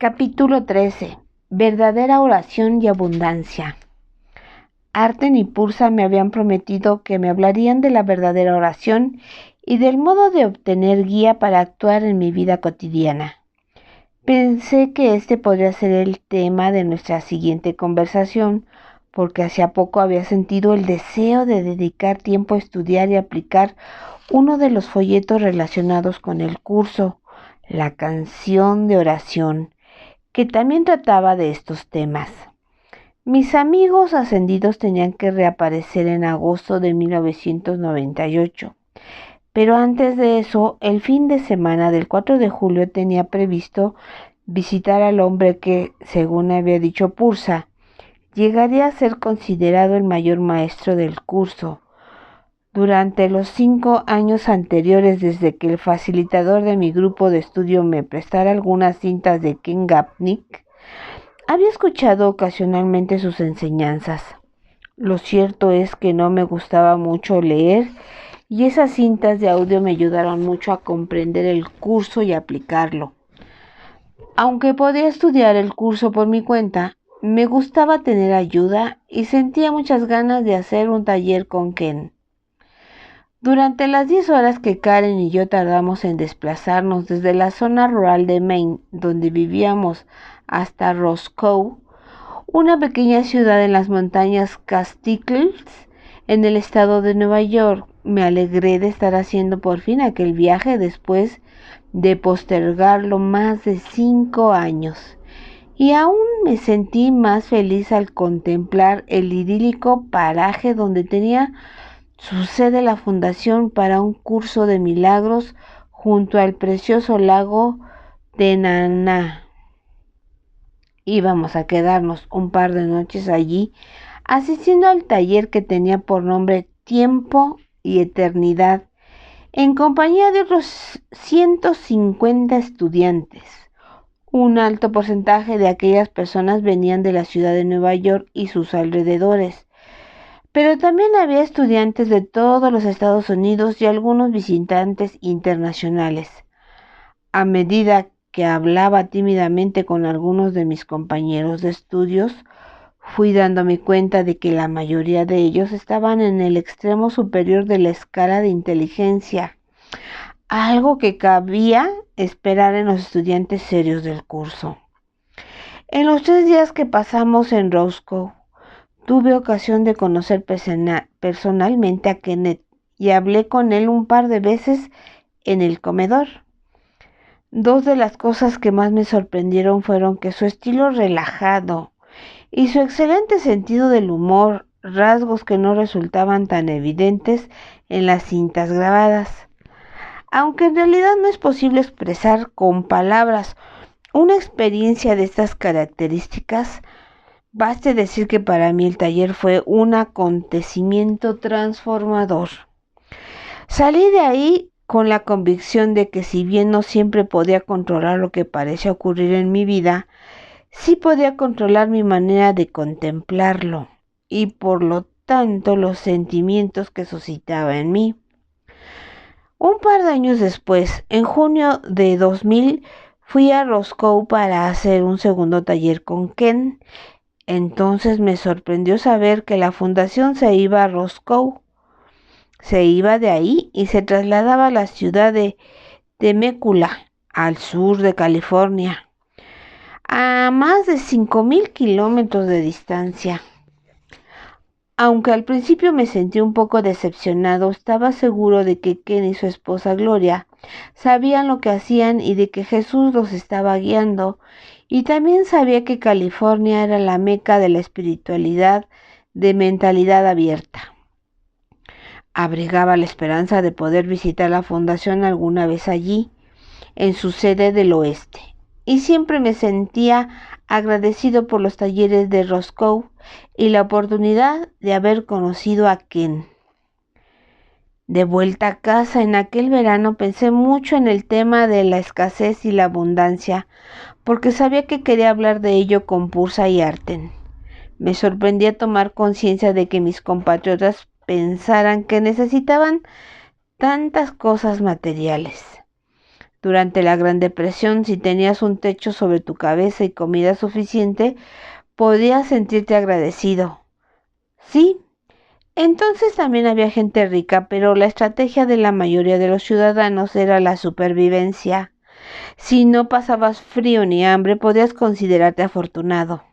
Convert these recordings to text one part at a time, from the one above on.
Capítulo 13. Verdadera oración y abundancia. Arten y Pursa me habían prometido que me hablarían de la verdadera oración y del modo de obtener guía para actuar en mi vida cotidiana. Pensé que este podría ser el tema de nuestra siguiente conversación, porque hacía poco había sentido el deseo de dedicar tiempo a estudiar y aplicar uno de los folletos relacionados con el curso, la canción de oración, que también trataba de estos temas. Mis amigos ascendidos tenían que reaparecer en agosto de 1998, pero antes de eso, el fin de semana del 4 de julio tenía previsto visitar al hombre que, según había dicho Pursa, llegaría a ser considerado el mayor maestro del curso. Durante los 5 años anteriores, desde que el facilitador de mi grupo de estudio me prestara algunas cintas de Ken Gapnick, había escuchado ocasionalmente sus enseñanzas. Lo cierto es que no me gustaba mucho leer y esas cintas de audio me ayudaron mucho a comprender el curso y aplicarlo. Aunque podía estudiar el curso por mi cuenta, me gustaba tener ayuda y sentía muchas ganas de hacer un taller con Ken. Durante las 10 horas que Karen y yo tardamos en desplazarnos desde la zona rural de Maine, donde vivíamos, hasta Roscoe, una pequeña ciudad en las montañas Catskills, en el estado de Nueva York, me alegré de estar haciendo por fin aquel viaje después de postergarlo más de 5 años. Y aún me sentí más feliz al contemplar el idílico paraje donde tenía su sede la Fundación para un curso de milagros junto al precioso lago de Naná. Íbamos a quedarnos un par de noches allí, asistiendo al taller que tenía por nombre Tiempo y Eternidad, en compañía de otros 150 estudiantes. Un alto porcentaje de aquellas personas venían de la ciudad de Nueva York y sus alrededores, pero también había estudiantes de todos los Estados Unidos y algunos visitantes internacionales. A medida que hablaba tímidamente con algunos de mis compañeros de estudios, fui dándome cuenta de que la mayoría de ellos estaban en el extremo superior de la escala de inteligencia, algo que cabía esperar en los estudiantes serios del curso. En los 3 días que pasamos en Roscoe, tuve ocasión de conocer personalmente a Kenneth y hablé con él un par de veces en el comedor. 2 de las cosas que más me sorprendieron fueron que su estilo relajado y su excelente sentido del humor, rasgos que no resultaban tan evidentes en las cintas grabadas. Aunque en realidad no es posible expresar con palabras una experiencia de estas características, baste decir que para mí el taller fue un acontecimiento transformador. Salí de ahí con la convicción de que si bien no siempre podía controlar lo que parece ocurrir en mi vida, sí podía controlar mi manera de contemplarlo y por lo tanto los sentimientos que suscitaba en mí. Un par de años después, en junio de 2000, fui a Roscoe para hacer un segundo taller con Ken. Entonces me sorprendió saber que la fundación se iba a Roscoe. Se iba de ahí y se trasladaba a la ciudad de Temecula, al sur de California, a más de 5,000 kilómetros de distancia. Aunque al principio me sentí un poco decepcionado, estaba seguro de que Ken y su esposa Gloria sabían lo que hacían y de que Jesús los estaba guiando, y también sabía que California era la meca de la espiritualidad de mentalidad abierta. Abrigaba la esperanza de poder visitar la fundación alguna vez allí, en su sede del oeste, y siempre me sentía agradecido por los talleres de Roscoe y la oportunidad de haber conocido a Ken. De vuelta a casa en aquel verano pensé mucho en el tema de la escasez y la abundancia, porque sabía que quería hablar de ello con Pursa y Arten. Me sorprendía tomar conciencia de que mis compatriotas pensaran que necesitaban tantas cosas materiales. Durante la Gran Depresión, si tenías un techo sobre tu cabeza y comida suficiente, podías sentirte agradecido. Sí, entonces también había gente rica, pero la estrategia de la mayoría de los ciudadanos era la supervivencia. Si no pasabas frío ni hambre, podías considerarte afortunado.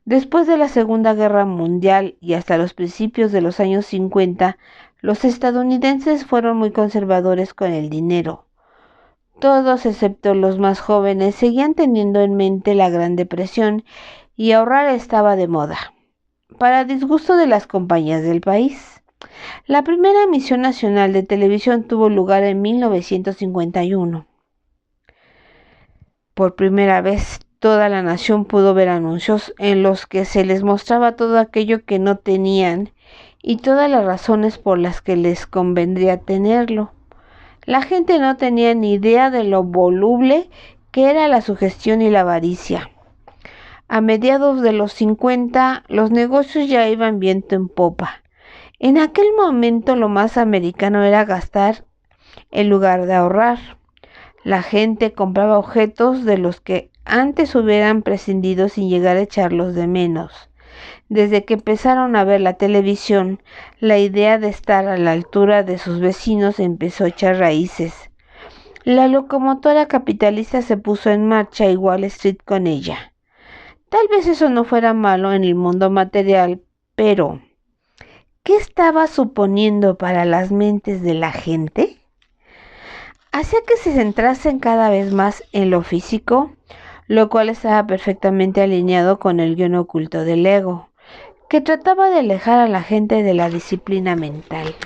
Después de la Segunda Guerra Mundial y hasta los principios de los años 50, los estadounidenses fueron muy conservadores con el dinero. Todos, excepto los más jóvenes, seguían teniendo en mente la Gran Depresión y ahorrar estaba de moda, para disgusto de las compañías del país. La primera emisión nacional de televisión tuvo lugar en 1951. Por primera vez, toda la nación pudo ver anuncios en los que se les mostraba todo aquello que no tenían y todas las razones por las que les convendría tenerlo. La gente no tenía ni idea de lo voluble que era la sugestión y la avaricia. A mediados de los 50, los negocios ya iban viento en popa. En aquel momento lo más americano era gastar en lugar de ahorrar. La gente compraba objetos de los que antes hubieran prescindido sin llegar a echarlos de menos. Desde que empezaron a ver la televisión, la idea de estar a la altura de sus vecinos empezó a echar raíces. La locomotora capitalista se puso en marcha y Wall Street con ella. Tal vez eso no fuera malo en el mundo material, pero ¿qué estaba suponiendo para las mentes de la gente? Hacía que se centrasen cada vez más en lo físico, lo cual estaba perfectamente alineado con el guión oculto del ego, que trataba de alejar a la gente de la disciplina mental.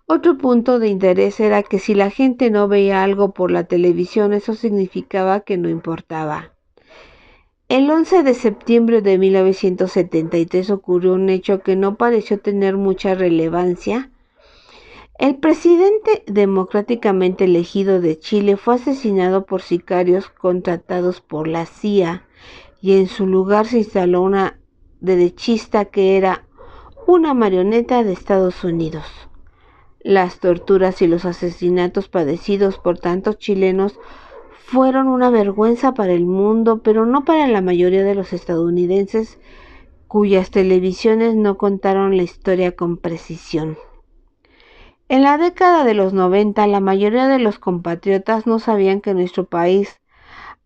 Otro punto de interés era que si la gente no veía algo por la televisión, eso significaba que no importaba. El 11 de septiembre de 1973 ocurrió un hecho que no pareció tener mucha relevancia. El presidente democráticamente elegido de Chile fue asesinado por sicarios contratados por la CIA y en su lugar se instaló una derechista que era una marioneta de Estados Unidos. Las torturas y los asesinatos padecidos por tantos chilenos fueron una vergüenza para el mundo, pero no para la mayoría de los estadounidenses, cuyas televisiones no contaron la historia con precisión. En la década de los 90, la mayoría de los compatriotas no sabían que nuestro país,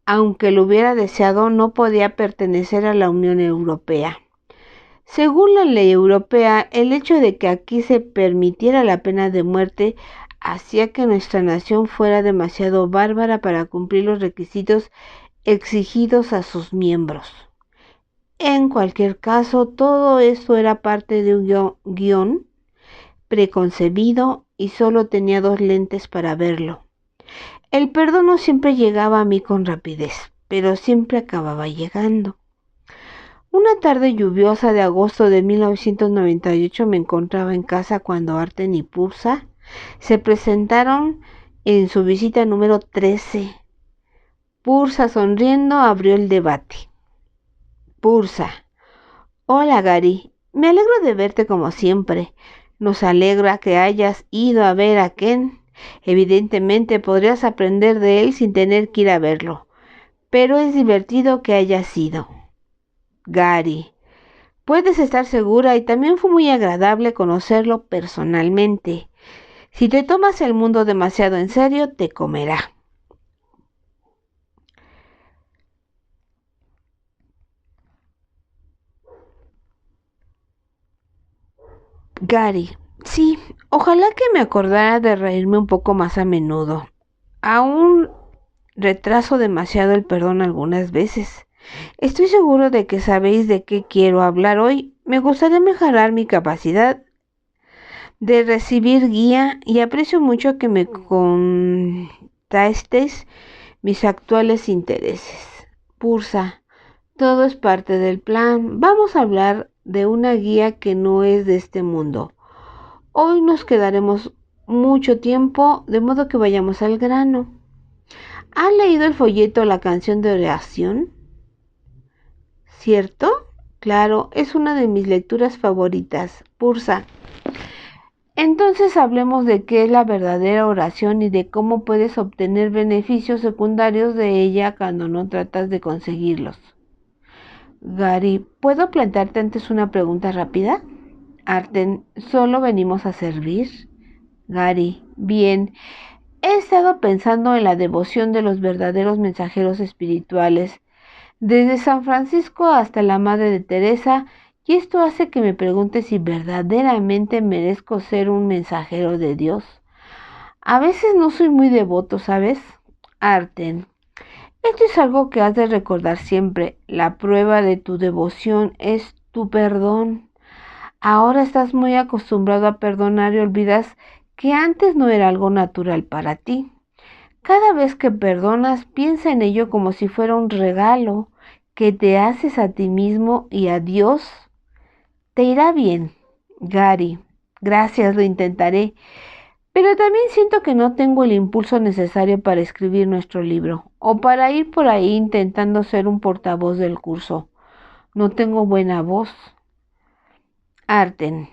aunque lo hubiera deseado, no podía pertenecer a la Unión Europea. Según la ley europea, el hecho de que aquí se permitiera la pena de muerte hacía que nuestra nación fuera demasiado bárbara para cumplir los requisitos exigidos a sus miembros. En cualquier caso, todo esto era parte de un guión preconcebido y solo tenía dos lentes para verlo. El perdón no siempre llegaba a mí con rapidez, pero siempre acababa llegando. Una tarde lluviosa de agosto de 1998 me encontraba en casa cuando Arten y Pursa se presentaron en su visita número 13. Pursa, sonriendo, abrió el debate. Pursa: hola Gary, me alegro de verte como siempre. Nos alegra que hayas ido a ver a Ken. Evidentemente podrías aprender de él sin tener que ir a verlo, pero es divertido que hayas ido. Gary: puedes estar segura, y también fue muy agradable conocerlo personalmente. Si te tomas el mundo demasiado en serio, te comerá. Gary: sí, ojalá que me acordara de reírme un poco más a menudo. Aún retraso demasiado el perdón algunas veces. Estoy seguro de que sabéis de qué quiero hablar hoy. Me gustaría mejorar mi capacidad de recibir guía y aprecio mucho que me contasteis mis actuales intereses. Pursa: todo es parte del plan. Vamos a hablar de una guía que no es de este mundo. Hoy nos quedaremos mucho tiempo, de modo que vayamos al grano. ¿Has leído el folleto La canción de oración? ¿Cierto? Claro, es una de mis lecturas favoritas. Pursa: Entonces hablemos de qué es la verdadera oración y de cómo puedes obtener beneficios secundarios de ella cuando no tratas de conseguirlos. Gary, ¿puedo plantearte antes una pregunta rápida? Arten, ¿solo venimos a servir? Gary, bien. He estado pensando en la devoción de los verdaderos mensajeros espirituales, desde San Francisco hasta la Madre de Teresa, y esto hace que me pregunte si verdaderamente merezco ser un mensajero de Dios. A veces no soy muy devoto, ¿sabes? Arten, esto es algo que has de recordar siempre. La prueba de tu devoción es tu perdón. Ahora estás muy acostumbrado a perdonar y olvidas que antes no era algo natural para ti. Cada vez que perdonas, piensa en ello como si fuera un regalo que te haces a ti mismo y a Dios. Te irá bien, Gary. Gracias, lo intentaré. Pero también siento que no tengo el impulso necesario para escribir nuestro libro o para ir por ahí intentando ser un portavoz del curso. No tengo buena voz. Arten,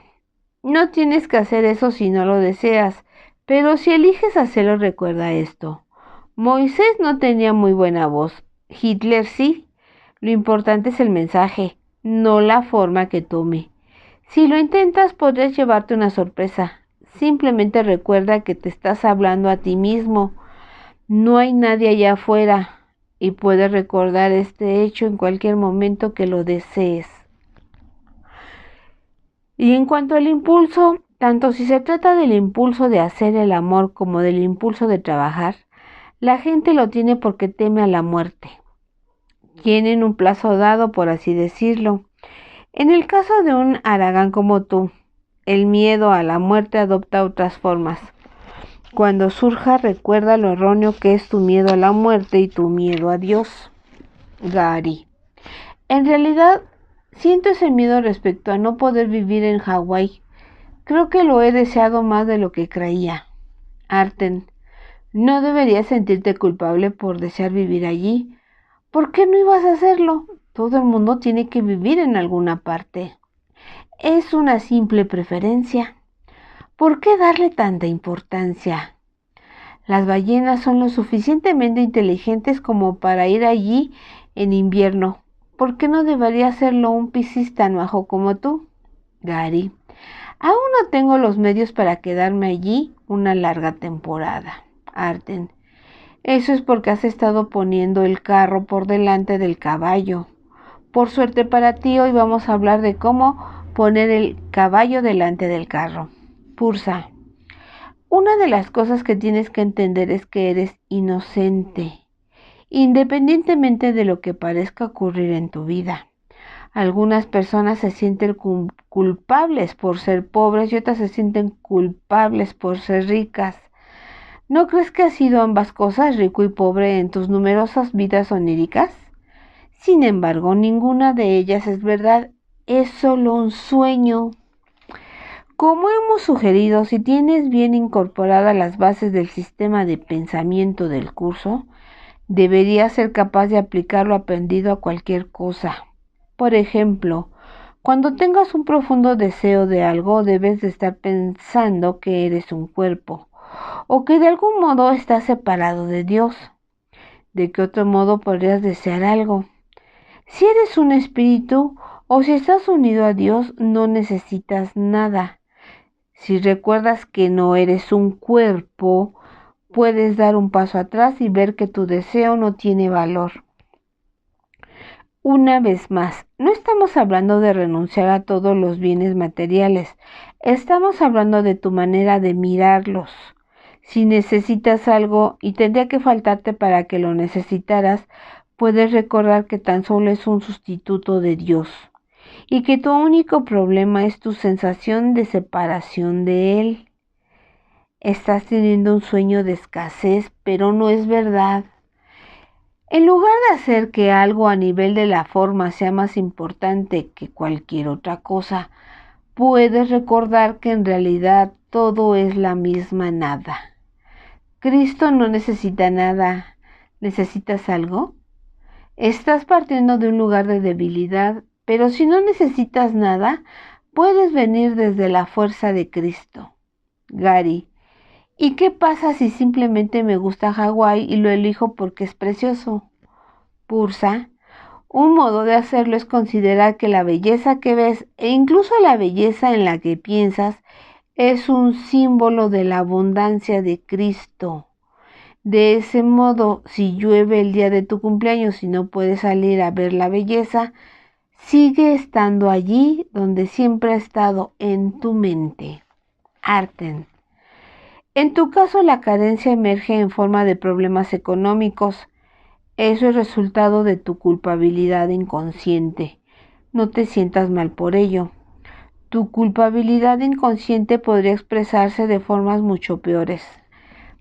no tienes que hacer eso si no lo deseas, pero si eliges hacerlo, recuerda esto. Moisés no tenía muy buena voz. Hitler sí. Lo importante es el mensaje, no la forma que tome. Si lo intentas, podrías llevarte una sorpresa. Simplemente recuerda que te estás hablando a ti mismo. No hay nadie allá afuera y puedes recordar este hecho en cualquier momento que lo desees. Y en cuanto al impulso, tanto si se trata del impulso de hacer el amor como del impulso de trabajar, la gente lo tiene porque teme a la muerte. Tienen un plazo dado, por así decirlo. En el caso de un haragán como tú, el miedo a la muerte adopta otras formas. Cuando surja, recuerda lo erróneo que es tu miedo a la muerte y tu miedo a Dios. Gary, en realidad, siento ese miedo respecto a no poder vivir en Hawái. Creo que lo he deseado más de lo que creía. Arten, no deberías sentirte culpable por desear vivir allí. ¿Por qué no ibas a hacerlo? Todo el mundo tiene que vivir en alguna parte. Es una simple preferencia. ¿Por qué darle tanta importancia? Las ballenas son lo suficientemente inteligentes como para ir allí en invierno. ¿Por qué no debería hacerlo un piscis tan majo como tú? Gary, aún no tengo los medios para quedarme allí una larga temporada. Arten, eso es porque has estado poniendo el carro por delante del caballo. Por suerte para ti, hoy vamos a hablar de cómo poner el caballo delante del carro. Pursa, una de las cosas que tienes que entender es que eres inocente, independientemente de lo que parezca ocurrir en tu vida. Algunas personas se sienten culpables por ser pobres y otras se sienten culpables por ser ricas. ¿No crees que has sido ambas cosas, rico y pobre, en tus numerosas vidas oníricas? Sin embargo, ninguna de ellas es verdad, es solo un sueño. Como hemos sugerido, si tienes bien incorporadas las bases del sistema de pensamiento del curso, deberías ser capaz de aplicar lo aprendido a cualquier cosa. Por ejemplo, cuando tengas un profundo deseo de algo, debes de estar pensando que eres un cuerpo, o que de algún modo estás separado de Dios. ¿De qué otro modo podrías desear algo? Si eres un espíritu o si estás unido a Dios, no necesitas nada. Si recuerdas que no eres un cuerpo, puedes dar un paso atrás y ver que tu deseo no tiene valor. Una vez más, no estamos hablando de renunciar a todos los bienes materiales, estamos hablando de tu manera de mirarlos. Si necesitas algo y tendría que faltarte para que lo necesitaras, puedes recordar que tan solo es un sustituto de Dios y que tu único problema es tu sensación de separación de Él. Estás teniendo un sueño de escasez, pero no es verdad. En lugar de hacer que algo a nivel de la forma sea más importante que cualquier otra cosa, puedes recordar que en realidad todo es la misma nada. Cristo no necesita nada. ¿Necesitas algo? Estás partiendo de un lugar de debilidad, pero si no necesitas nada, puedes venir desde la fuerza de Cristo. Gary: ¿y qué pasa si simplemente me gusta Hawái y lo elijo porque es precioso? Pursa: un modo de hacerlo es considerar que la belleza que ves e incluso la belleza en la que piensas es un símbolo de la abundancia de Cristo. De ese modo, si llueve el día de tu cumpleaños y no puedes salir a ver la belleza, sigue estando allí donde siempre ha estado, en tu mente. Arten: en tu caso, la carencia emerge en forma de problemas económicos. Eso es resultado de tu culpabilidad inconsciente. No te sientas mal por ello. Tu culpabilidad inconsciente podría expresarse de formas mucho peores.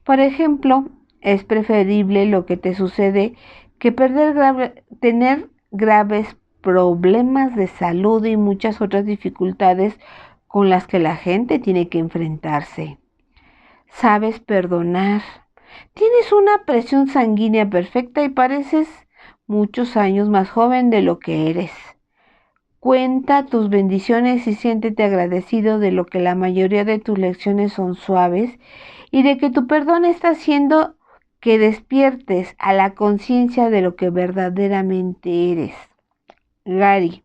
Por ejemplo, es preferible lo que te sucede que tener graves problemas de salud y muchas otras dificultades con las que la gente tiene que enfrentarse. Sabes perdonar. Tienes una presión sanguínea perfecta y pareces muchos años más joven de lo que eres. Cuenta tus bendiciones y siéntete agradecido de lo que la mayoría de tus lecciones son suaves y de que tu perdón está haciendo que despiertes a la conciencia de lo que verdaderamente eres. Gary: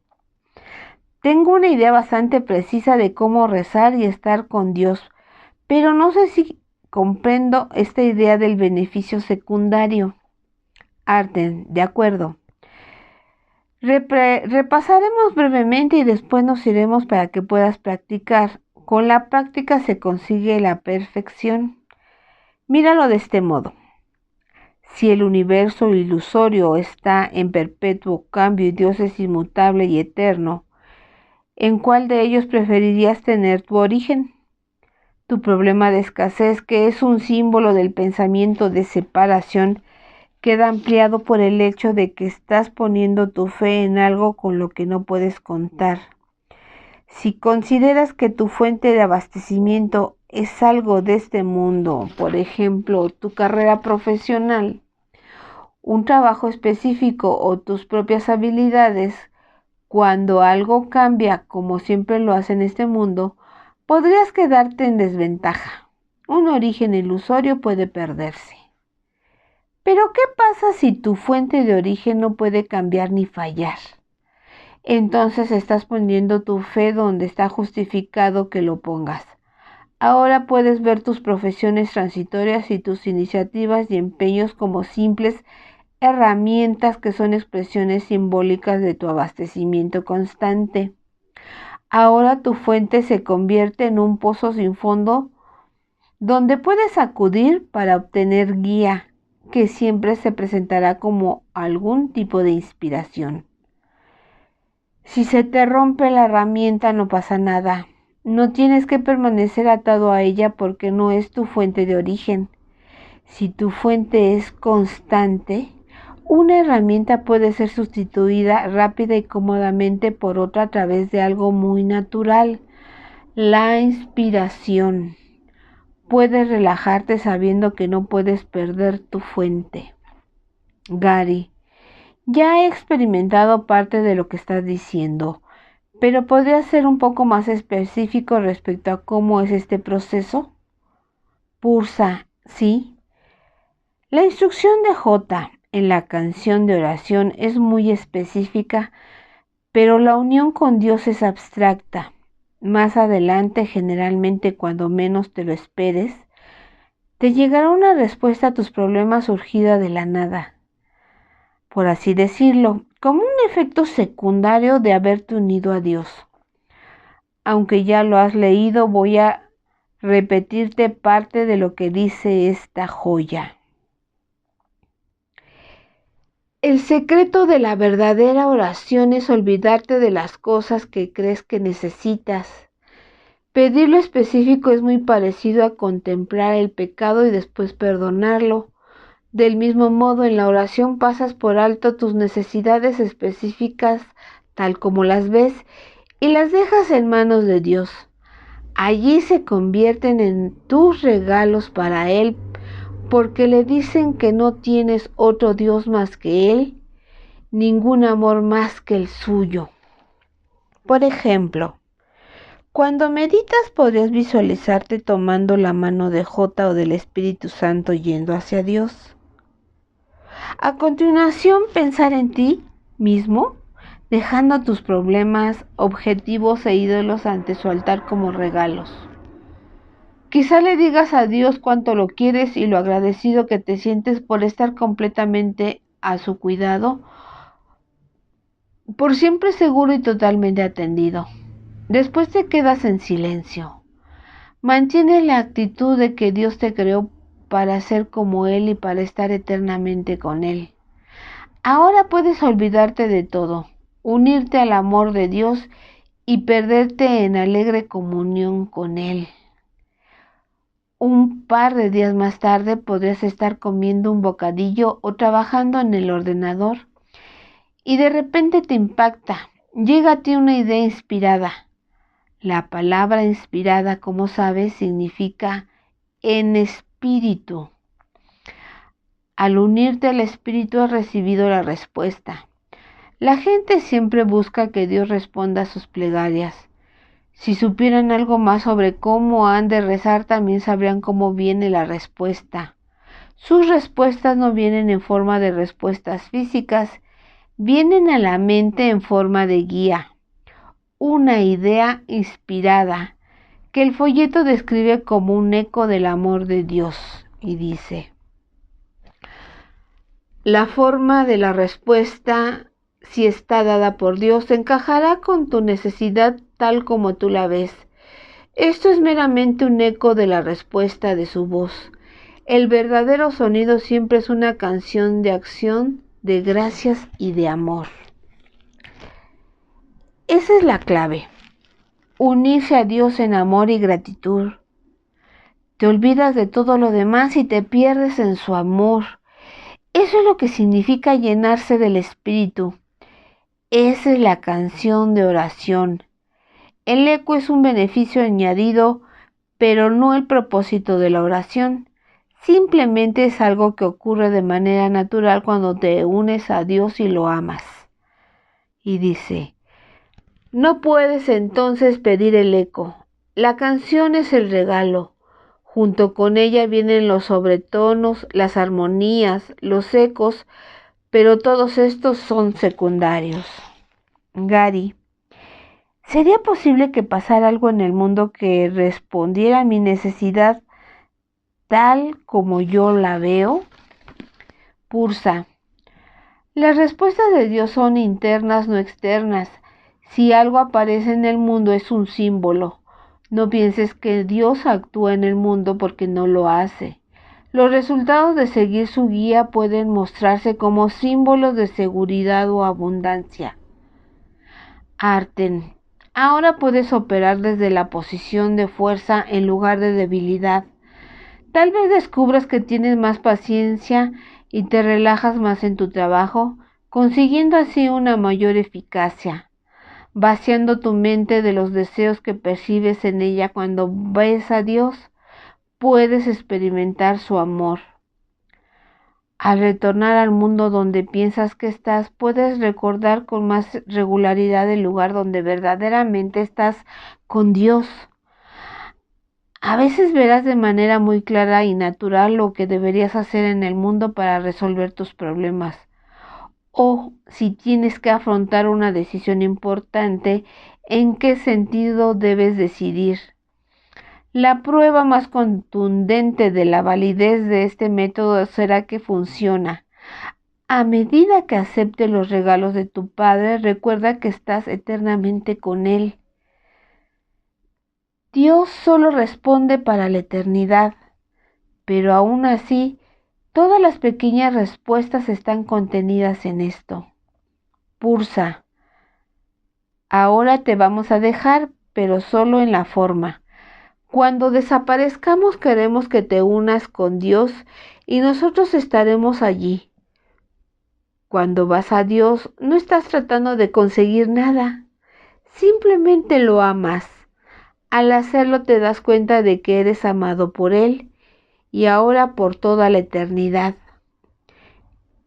tengo una idea bastante precisa de cómo rezar y estar con Dios, pero no sé si comprendo esta idea del beneficio secundario. Arten: de acuerdo. Repasaremos brevemente y después nos iremos para que puedas practicar. Con la práctica se consigue la perfección. Míralo de este modo. Si el universo ilusorio está en perpetuo cambio y Dios es inmutable y eterno, ¿en cuál de ellos preferirías tener tu origen? Tu problema de escasez, que es un símbolo del pensamiento de separación, queda ampliado por el hecho de que estás poniendo tu fe en algo con lo que no puedes contar. Si consideras que tu fuente de abastecimiento es algo de este mundo, por ejemplo, tu carrera profesional, un trabajo específico o tus propias habilidades, cuando algo cambia como siempre lo hace en este mundo, podrías quedarte en desventaja. Un origen ilusorio puede perderse. Pero ¿qué pasa si tu fuente de origen no puede cambiar ni fallar? Entonces estás poniendo tu fe donde está justificado que lo pongas. Ahora puedes ver tus profesiones transitorias y tus iniciativas y empeños como simples herramientas que son expresiones simbólicas de tu abastecimiento constante. Ahora tu fuente se convierte en un pozo sin fondo donde puedes acudir para obtener guía, que siempre se presentará como algún tipo de inspiración. Si se te rompe la herramienta, no pasa nada. No tienes que permanecer atado a ella porque no es tu fuente de origen. Si tu fuente es constante, una herramienta puede ser sustituida rápida y cómodamente por otra a través de algo muy natural, la inspiración. Puedes relajarte sabiendo que no puedes perder tu fuente. Gary: ya he experimentado parte de lo que estás diciendo, pero ¿podrías ser un poco más específico respecto a cómo es este proceso? Pursa: sí. La instrucción de J en la canción de oración es muy específica, pero la unión con Dios es abstracta. Más adelante, generalmente cuando menos te lo esperes, te llegará una respuesta a tus problemas surgida de la nada, por así decirlo, como un efecto secundario de haberte unido a Dios. Aunque ya lo has leído, voy a repetirte parte de lo que dice esta joya. El secreto de la verdadera oración es olvidarte de las cosas que crees que necesitas. Pedir lo específico es muy parecido a contemplar el pecado y después perdonarlo. Del mismo modo, en la oración pasas por alto tus necesidades específicas tal como las ves y las dejas en manos de Dios. Allí se convierten en tus regalos para Él, porque le dicen que no tienes otro Dios más que Él, ningún amor más que el suyo. Por ejemplo, Cuando meditas podrías visualizarte tomando la mano de Jota o del Espíritu Santo yendo hacia Dios. A continuación, pensar en ti mismo, dejando tus problemas, objetivos e ídolos ante su altar como regalos. Quizá le digas a Dios cuánto lo quieres y lo agradecido que te sientes por estar completamente a su cuidado, por siempre seguro y totalmente atendido. Después te quedas en silencio. Mantienes la actitud de que Dios te creó para ser como Él y para estar eternamente con Él. Ahora puedes olvidarte de todo, unirte al amor de Dios y perderte en alegre comunión con Él. Un par de días más tarde podrías estar comiendo un bocadillo o trabajando en el ordenador y de repente te impacta, llega a ti una idea inspirada. La palabra inspirada, como sabes, significa en espíritu. Al unirte al espíritu has recibido la respuesta. La gente siempre busca que Dios responda a sus plegarias. Si supieran algo más sobre cómo han de rezar, también sabrían cómo viene la respuesta. Sus respuestas no vienen en forma de respuestas físicas, vienen a la mente en forma de guía, una idea inspirada, que el folleto describe como un eco del amor de Dios, y dice: la forma de la respuesta, si está dada por Dios, encajará con tu necesidad tal como tú la ves. Esto es meramente un eco de la respuesta de su voz. El verdadero sonido siempre es una canción de acción, de gracias y de amor. Esa es la clave. Unirse a Dios en amor y gratitud. Te olvidas de todo lo demás y te pierdes en su amor. Eso es lo que significa llenarse del Espíritu. Esa es la canción de oración. El eco es un beneficio añadido, pero no el propósito de la oración. Simplemente es algo que ocurre de manera natural cuando te unes a Dios y lo amas. Y dice: no puedes entonces pedir el eco. La canción es el regalo. Junto con ella vienen los sobretonos, las armonías, los ecos, pero todos estos son secundarios. Gary, ¿sería posible que pasara algo en el mundo que respondiera a mi necesidad tal como yo la veo? Pursa, las respuestas de Dios son internas, no externas. Si algo aparece en el mundo es un símbolo. No pienses que Dios actúa en el mundo porque no lo hace. Los resultados de seguir su guía pueden mostrarse como símbolos de seguridad o abundancia. Arten, ahora puedes operar desde la posición de fuerza en lugar de debilidad. Tal vez descubras que tienes más paciencia y te relajas más en tu trabajo, consiguiendo así una mayor eficacia. Vaciando tu mente de los deseos que percibes en ella cuando ves a Dios, puedes experimentar su amor. Al retornar al mundo donde piensas que estás, puedes recordar con más regularidad el lugar donde verdaderamente estás con Dios. A veces verás de manera muy clara y natural lo que deberías hacer en el mundo para resolver tus problemas. O si tienes que afrontar una decisión importante, ¿en qué sentido debes decidir? La prueba más contundente de la validez de este método será que funciona. A medida que aceptes los regalos de tu Padre, recuerda que estás eternamente con Él. Dios solo responde para la eternidad, pero aún así, todas las pequeñas respuestas están contenidas en esto. Pursa, ahora te vamos a dejar, pero solo en la forma. Cuando desaparezcamos queremos que te unas con Dios y nosotros estaremos allí. Cuando vas a Dios no estás tratando de conseguir nada, simplemente lo amas. Al hacerlo te das cuenta de que eres amado por Él y ahora por toda la eternidad.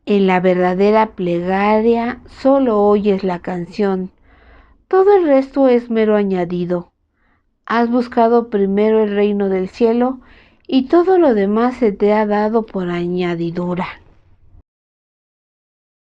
En la verdadera plegaria solo oyes la canción, todo el resto es mero añadido. Has buscado primero el reino del cielo y todo lo demás se te ha dado por añadidura.